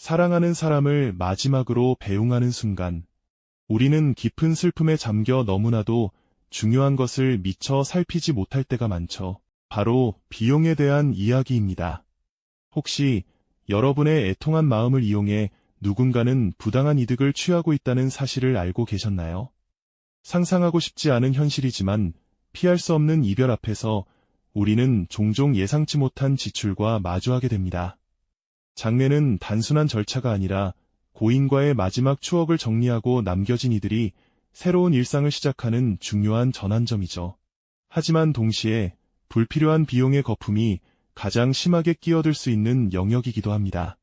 사랑하는 사람을 마지막으로 배웅하는 순간, 우리는 깊은 슬픔에 잠겨 너무나도 중요한 것을 미처 살피지 못할 때가 많죠. 바로 비용에 대한 이야기입니다. 혹시 여러분의 애통한 마음을 이용해 누군가는 부당한 이득을 취하고 있다는 사실을 알고 계셨나요? 상상하고 싶지 않은 현실이지만 피할 수 없는 이별 앞에서 우리는 종종 예상치 못한 지출과 마주하게 됩니다. 장례는 단순한 절차가 아니라 고인과의 마지막 추억을 정리하고 남겨진 이들이 새로운 일상을 시작하는 중요한 전환점이죠. 하지만 동시에 불필요한 비용의 거품이 가장 심하게 끼어들 수 있는 영역이기도 합니다.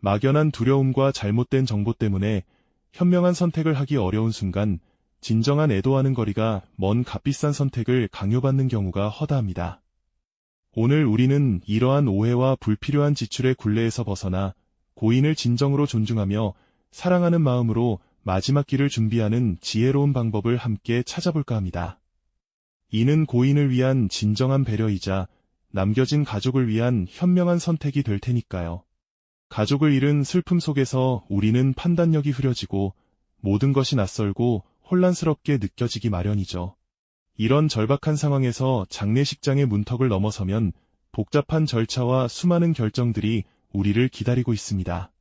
막연한 두려움과 잘못된 정보 때문에 현명한 선택을 하기 어려운 순간 진정한 애도와는 거리가 먼 값비싼 선택을 강요받는 경우가 허다합니다. 오늘 우리는 이러한 오해와 불필요한 지출의 굴레에서 벗어나 고인을 진정으로 존중하며 사랑하는 마음으로 마지막 길을 준비하는 지혜로운 방법을 함께 찾아볼까 합니다. 이는 고인을 위한 진정한 배려이자 남겨진 가족을 위한 현명한 선택이 될 테니까요. 가족을 잃은 슬픔 속에서 우리는 판단력이 흐려지고 모든 것이 낯설고 혼란스럽게 느껴지기 마련이죠. 이런 절박한 상황에서 장례식장의 문턱을 넘어서면 복잡한 절차와 수많은 결정들이 우리를 기다리고 있습니다.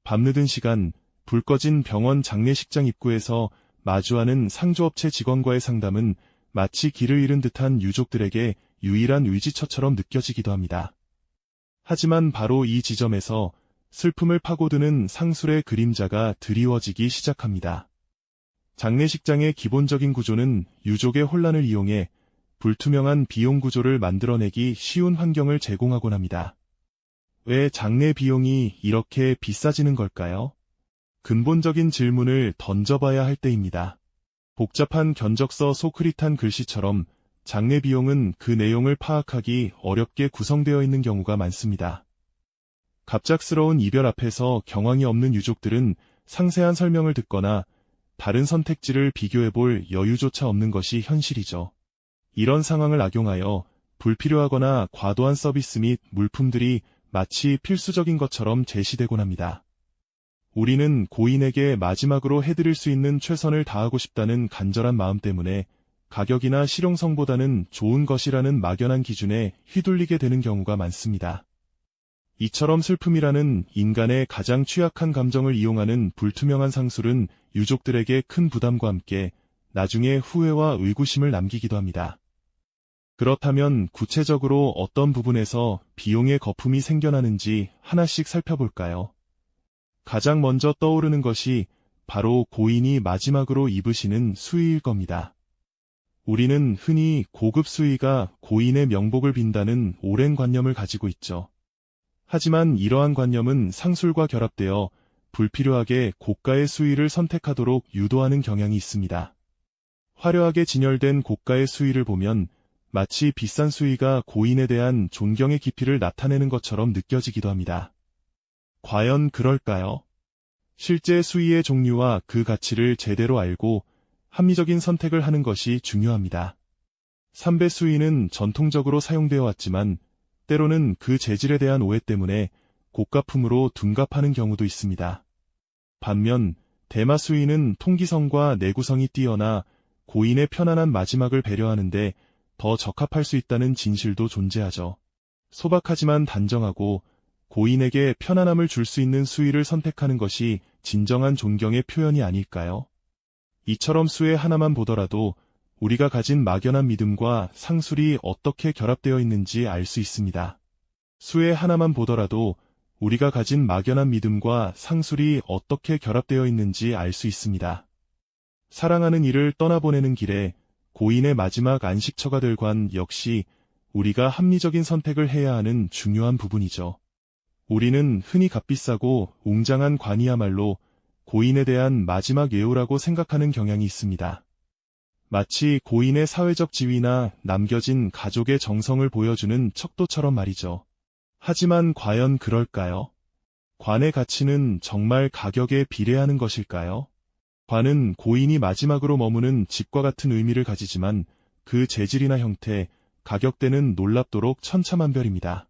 밤늦은 시간, 불 꺼진 병원 장례식장 입구에서 마주하는 상조업체 직원과의 상담은 마치 길을 잃은 듯한 유족들에게 유일한 의지처처럼 느껴지기도 합니다. 하지만 바로 이 지점에서 슬픔을 파고드는 상술의 그림자가 드리워지기 시작합니다. 장례식장의 기본적인 구조는 유족의 혼란을 이용해 불투명한 비용 구조를 만들어내기 쉬운 환경을 제공하곤 합니다. 왜 장례 비용이 이렇게 비싸지는 걸까요? 근본적인 질문을 던져봐야 할 때입니다. 복잡한 견적서 속 흐릿한 글씨처럼 장례 비용은 그 내용을 파악하기 어렵게 구성되어 있는 경우가 많습니다. 갑작스러운 이별 앞에서 경황이 없는 유족들은 상세한 설명을 듣거나 다른 선택지를 비교해볼 여유조차 없는 것이 현실이죠. 이런 상황을 악용하여 불필요하거나 과도한 서비스 및 물품들이 마치 필수적인 것처럼 제시되곤 합니다. 우리는 고인에게 마지막으로 해드릴 수 있는 최선을 다하고 싶다는 간절한 마음 때문에 가격이나 실용성보다는 좋은 것이라는 막연한 기준에 휘둘리게 되는 경우가 많습니다. 이처럼 슬픔이라는 인간의 가장 취약한 감정을 이용하는 불투명한 상술은 유족들에게 큰 부담과 함께 나중에 후회와 의구심을 남기기도 합니다. 그렇다면 구체적으로 어떤 부분에서 비용의 거품이 생겨나는지 하나씩 살펴볼까요? 가장 먼저 떠오르는 것이 바로 고인이 마지막으로 입으시는 수의일 겁니다. 우리는 흔히 고급 수의가 고인의 명복을 빈다는 오랜 관념을 가지고 있죠. 하지만 이러한 관념은 상술과 결합되어 불필요하게 고가의 수의를 선택하도록 유도하는 경향이 있습니다. 화려하게 진열된 고가의 수의를 보면 마치 비싼 수의가 고인에 대한 존경의 깊이를 나타내는 것처럼 느껴지기도 합니다. 과연 그럴까요? 실제 수의의 종류와 그 가치를 제대로 알고 합리적인 선택을 하는 것이 중요합니다. 삼배 수의는 전통적으로 사용되어 왔지만 때로는 그 재질에 대한 오해 때문에 고가품으로 둔갑하는 경우도 있습니다. 반면 대마 수의는 통기성과 내구성이 뛰어나 고인의 편안한 마지막을 배려하는데 더 적합할 수 있다는 진실도 존재하죠. 소박하지만 단정하고 고인에게 편안함을 줄 수 있는 수의를 선택하는 것이 진정한 존경의 표현이 아닐까요? 이처럼 수의 하나만 보더라도 우리가 가진 막연한 믿음과 상술이 어떻게 결합되어 있는지 알 수 있습니다. 수의 하나만 보더라도 우리가 가진 막연한 믿음과 상술이 어떻게 결합되어 있는지 알 수 있습니다. 사랑하는 이를 떠나보내는 길에 고인의 마지막 안식처가 될 관 역시 우리가 합리적인 선택을 해야 하는 중요한 부분이죠. 우리는 흔히 값비싸고 웅장한 관이야말로 고인에 대한 마지막 예우라고 생각하는 경향이 있습니다. 마치 고인의 사회적 지위나 남겨진 가족의 정성을 보여주는 척도처럼 말이죠. 하지만 과연 그럴까요? 관의 가치는 정말 가격에 비례하는 것일까요? 관은 고인이 마지막으로 머무는 집과 같은 의미를 가지지만 그 재질이나 형태, 가격대는 놀랍도록 천차만별입니다.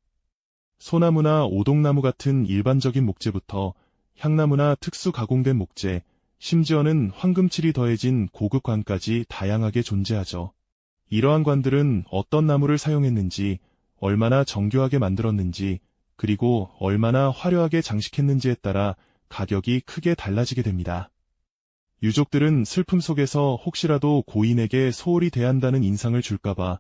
소나무나 오동나무 같은 일반적인 목재부터 향나무나 특수 가공된 목재, 심지어는 황금칠이 더해진 고급 관까지 다양하게 존재하죠. 이러한 관들은 어떤 나무를 사용했는지, 얼마나 정교하게 만들었는지, 그리고 얼마나 화려하게 장식했는지에 따라 가격이 크게 달라지게 됩니다. 유족들은 슬픔 속에서 혹시라도 고인에게 소홀히 대한다는 인상을 줄까봐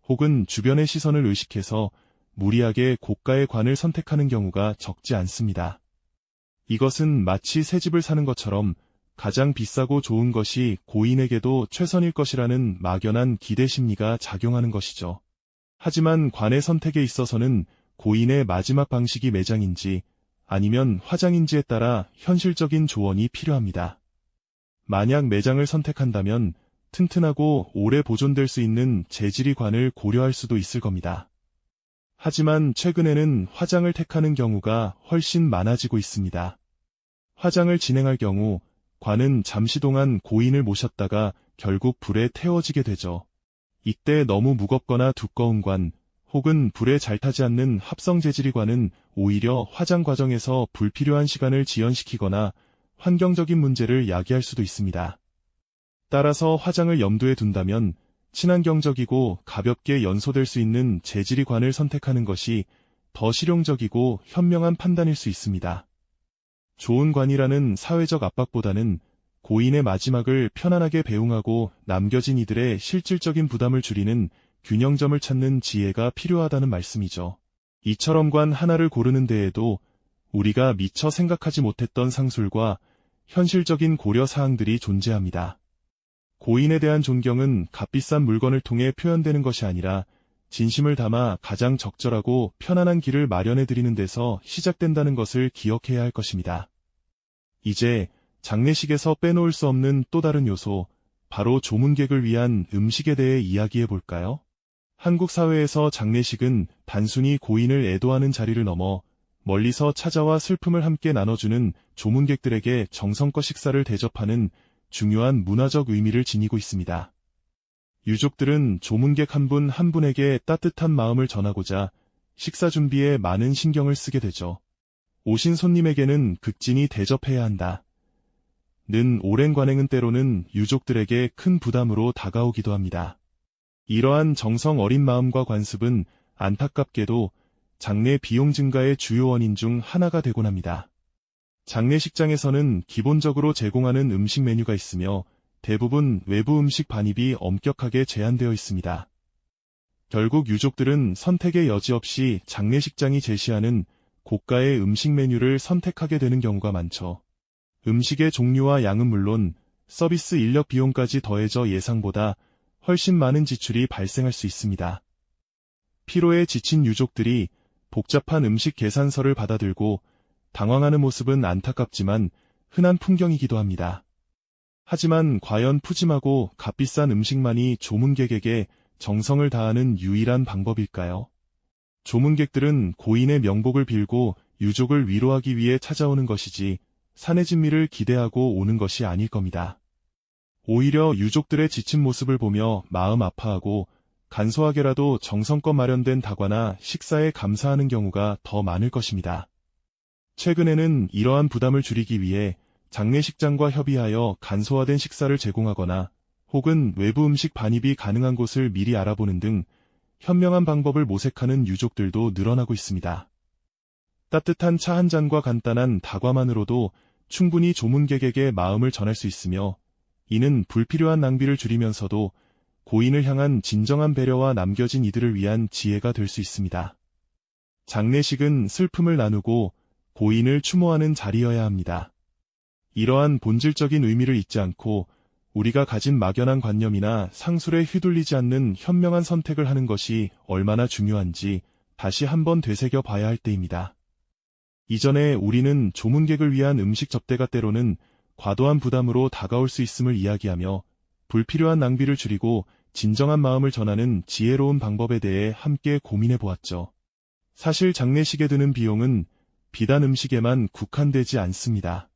혹은 주변의 시선을 의식해서 무리하게 고가의 관을 선택하는 경우가 적지 않습니다. 이것은 마치 새 집을 사는 것처럼 가장 비싸고 좋은 것이 고인에게도 최선일 것이라는 막연한 기대 심리가 작용하는 것이죠. 하지만 관의 선택에 있어서는 고인의 마지막 방식이 매장인지 아니면 화장인지에 따라 현실적인 조언이 필요합니다. 만약 매장을 선택한다면 튼튼하고 오래 보존될 수 있는 재질의 관을 고려할 수도 있을 겁니다. 하지만 최근에는 화장을 택하는 경우가 훨씬 많아지고 있습니다. 화장을 진행할 경우 관은 잠시 동안 고인을 모셨다가 결국 불에 태워지게 되죠. 이때 너무 무겁거나 두꺼운 관, 혹은 불에 잘 타지 않는 합성 재질의 관은 오히려 화장 과정에서 불필요한 시간을 지연시키거나 환경적인 문제를 야기할 수도 있습니다. 따라서 화장을 염두에 둔다면 친환경적이고 가볍게 연소될 수 있는 재질의 관을 선택하는 것이 더 실용적이고 현명한 판단일 수 있습니다. 좋은 관이라는 사회적 압박보다는 고인의 마지막을 편안하게 배웅하고 남겨진 이들의 실질적인 부담을 줄이는 균형점을 찾는 지혜가 필요하다는 말씀이죠. 이처럼 관 하나를 고르는 데에도 우리가 미처 생각하지 못했던 상술과 현실적인 고려 사항들이 존재합니다. 고인에 대한 존경은 값비싼 물건을 통해 표현되는 것이 아니라 진심을 담아 가장 적절하고 편안한 길을 마련해드리는 데서 시작된다는 것을 기억해야 할 것입니다. 이제 장례식에서 빼놓을 수 없는 또 다른 요소, 바로 조문객을 위한 음식에 대해 이야기해 볼까요? 한국 사회에서 장례식은 단순히 고인을 애도하는 자리를 넘어 멀리서 찾아와 슬픔을 함께 나눠주는 조문객들에게 정성껏 식사를 대접하는 중요한 문화적 의미를 지니고 있습니다. 유족들은 조문객 한 분 한 분에게 따뜻한 마음을 전하고자 식사 준비에 많은 신경을 쓰게 되죠. 오신 손님에게는 극진히 대접해야 한다. 는 오랜 관행은 때로는 유족들에게 큰 부담으로 다가오기도 합니다. 이러한 정성 어린 마음과 관습은 안타깝게도 장례 비용 증가의 주요 원인 중 하나가 되곤 합니다. 장례식장에서는 기본적으로 제공하는 음식 메뉴가 있으며 대부분 외부 음식 반입이 엄격하게 제한되어 있습니다. 결국 유족들은 선택의 여지 없이 장례식장이 제시하는 고가의 음식 메뉴를 선택하게 되는 경우가 많죠. 음식의 종류와 양은 물론 서비스 인력 비용까지 더해져 예상보다 훨씬 많은 지출이 발생할 수 있습니다. 피로에 지친 유족들이 복잡한 음식 계산서를 받아들고 당황하는 모습은 안타깝지만 흔한 풍경이기도 합니다. 하지만 과연 푸짐하고 값비싼 음식만이 조문객에게 정성을 다하는 유일한 방법일까요? 조문객들은 고인의 명복을 빌고 유족을 위로하기 위해 찾아오는 것이지 산의 진미를 기대하고 오는 것이 아닐 겁니다. 오히려 유족들의 지친 모습을 보며 마음 아파하고 간소하게라도 정성껏 마련된 다과나 식사에 감사하는 경우가 더 많을 것입니다. 최근에는 이러한 부담을 줄이기 위해 장례식장과 협의하여 간소화된 식사를 제공하거나 혹은 외부 음식 반입이 가능한 곳을 미리 알아보는 등 현명한 방법을 모색하는 유족들도 늘어나고 있습니다. 따뜻한 차 한 잔과 간단한 다과만으로도 충분히 조문객에게 마음을 전할 수 있으며 이는 불필요한 낭비를 줄이면서도 고인을 향한 진정한 배려와 남겨진 이들을 위한 지혜가 될 수 있습니다. 장례식은 슬픔을 나누고 고인을 추모하는 자리여야 합니다. 이러한 본질적인 의미를 잊지 않고 우리가 가진 막연한 관념이나 상술에 휘둘리지 않는 현명한 선택을 하는 것이 얼마나 중요한지 다시 한번 되새겨 봐야 할 때입니다. 이전에 우리는 조문객을 위한 음식 접대가 때로는 과도한 부담으로 다가올 수 있음을 이야기하며 불필요한 낭비를 줄이고 진정한 마음을 전하는 지혜로운 방법에 대해 함께 고민해 보았죠. 사실 장례식에 드는 비용은 비단 음식에만 국한되지 않습니다.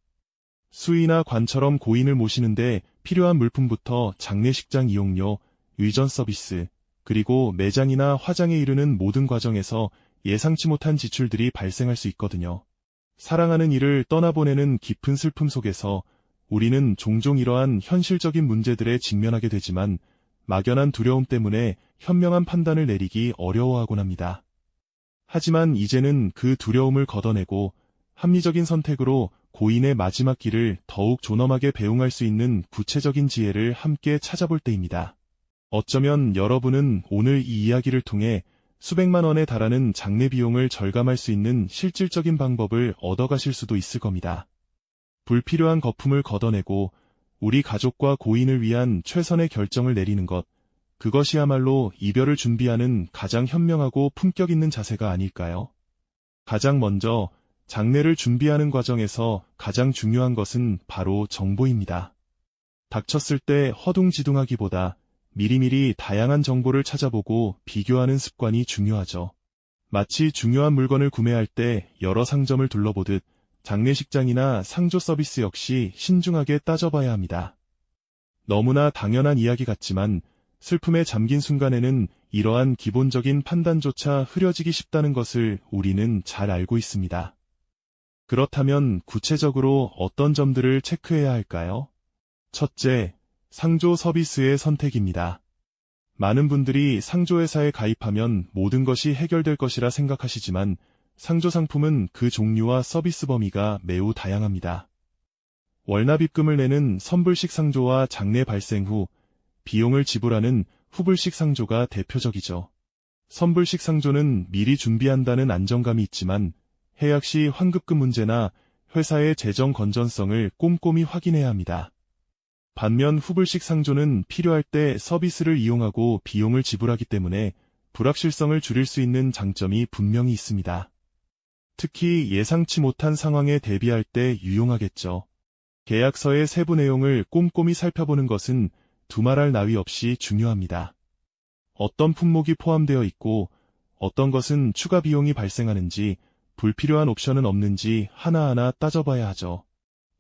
수의나 관처럼 고인을 모시는데 필요한 물품부터 장례식장 이용료, 의전 서비스, 그리고 매장이나 화장에 이르는 모든 과정에서 예상치 못한 지출들이 발생할 수 있거든요. 사랑하는 이를 떠나보내는 깊은 슬픔 속에서 우리는 종종 이러한 현실적인 문제들에 직면하게 되지만 막연한 두려움 때문에 현명한 판단을 내리기 어려워하곤 합니다. 하지만 이제는 그 두려움을 걷어내고 합리적인 선택으로 고인의 마지막 길을 더욱 존엄하게 배웅할 수 있는 구체적인 지혜를 함께 찾아볼 때입니다. 어쩌면 여러분은 오늘 이 이야기를 통해 수백만 원에 달하는 장례 비용을 절감할 수 있는 실질적인 방법을 얻어가실 수도 있을 겁니다. 불필요한 거품을 걷어내고 우리 가족과 고인을 위한 최선의 결정을 내리는 것, 그것이야말로 이별을 준비하는 가장 현명하고 품격 있는 자세가 아닐까요? 가장 먼저 장례를 준비하는 과정에서 가장 중요한 것은 바로 정보입니다. 닥쳤을 때 허둥지둥하기보다 미리미리 다양한 정보를 찾아보고 비교하는 습관이 중요하죠. 마치 중요한 물건을 구매할 때 여러 상점을 둘러보듯 장례식장이나 상조 서비스 역시 신중하게 따져봐야 합니다. 너무나 당연한 이야기 같지만 슬픔에 잠긴 순간에는 이러한 기본적인 판단조차 흐려지기 쉽다는 것을 우리는 잘 알고 있습니다. 그렇다면 구체적으로 어떤 점들을 체크해야 할까요? 첫째, 상조 서비스의 선택입니다. 많은 분들이 상조회사에 가입하면 모든 것이 해결될 것이라 생각하시지만 상조 상품은 그 종류와 서비스 범위가 매우 다양합니다. 월납입금을 내는 선불식 상조와 장례 발생 후 비용을 지불하는 후불식 상조가 대표적이죠. 선불식 상조는 미리 준비한다는 안정감이 있지만 해약 시 환급금 문제나 회사의 재정 건전성을 꼼꼼히 확인해야 합니다. 반면 후불식 상조는 필요할 때 서비스를 이용하고 비용을 지불하기 때문에 불확실성을 줄일 수 있는 장점이 분명히 있습니다. 특히 예상치 못한 상황에 대비할 때 유용하겠죠. 계약서의 세부 내용을 꼼꼼히 살펴보는 것은 두말할 나위 없이 중요합니다. 어떤 품목이 포함되어 있고 어떤 것은 추가 비용이 발생하는지, 불필요한 옵션은 없는지 하나하나 따져봐야 하죠.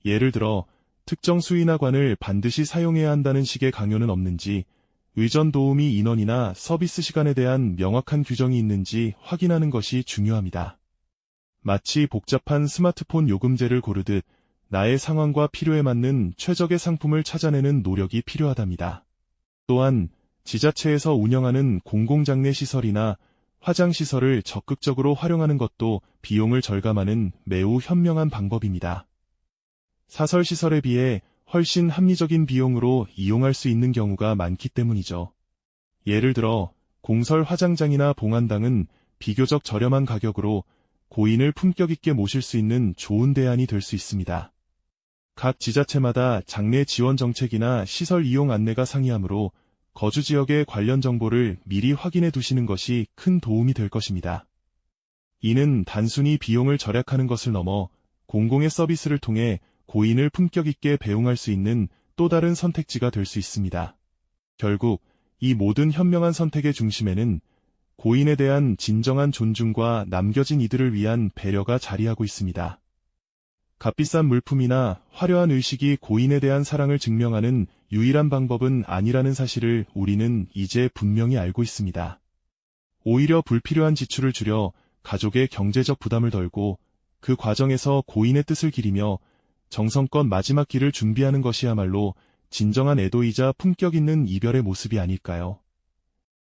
예를 들어 특정 수인화관을 반드시 사용해야 한다는 식의 강요는 없는지, 의전 도우미 인원이나 서비스 시간에 대한 명확한 규정이 있는지 확인하는 것이 중요합니다. 마치 복잡한 스마트폰 요금제를 고르듯 나의 상황과 필요에 맞는 최적의 상품을 찾아내는 노력이 필요하답니다. 또한 지자체에서 운영하는 공공장례 시설이나 화장시설을 적극적으로 활용하는 것도 비용을 절감하는 매우 현명한 방법입니다. 사설시설에 비해 훨씬 합리적인 비용으로 이용할 수 있는 경우가 많기 때문이죠. 예를 들어 공설 화장장이나 봉안당은 비교적 저렴한 가격으로 고인을 품격 있게 모실 수 있는 좋은 대안이 될 수 있습니다. 각 지자체마다 장례 지원 정책이나 시설 이용 안내가 상이하므로 거주 지역의 관련 정보를 미리 확인해 두시는 것이 큰 도움이 될 것입니다. 이는 단순히 비용을 절약하는 것을 넘어 공공의 서비스를 통해 고인을 품격 있게 배웅할 수 있는 또 다른 선택지가 될 수 있습니다. 결국 이 모든 현명한 선택의 중심에는 고인에 대한 진정한 존중과 남겨진 이들을 위한 배려가 자리하고 있습니다. 값비싼 물품이나 화려한 의식이 고인에 대한 사랑을 증명하는 유일한 방법은 아니라는 사실을 우리는 이제 분명히 알고 있습니다. 오히려 불필요한 지출을 줄여 가족의 경제적 부담을 덜고 그 과정에서 고인의 뜻을 기리며 정성껏 마지막 길을 준비하는 것이야말로 진정한 애도이자 품격 있는 이별의 모습이 아닐까요?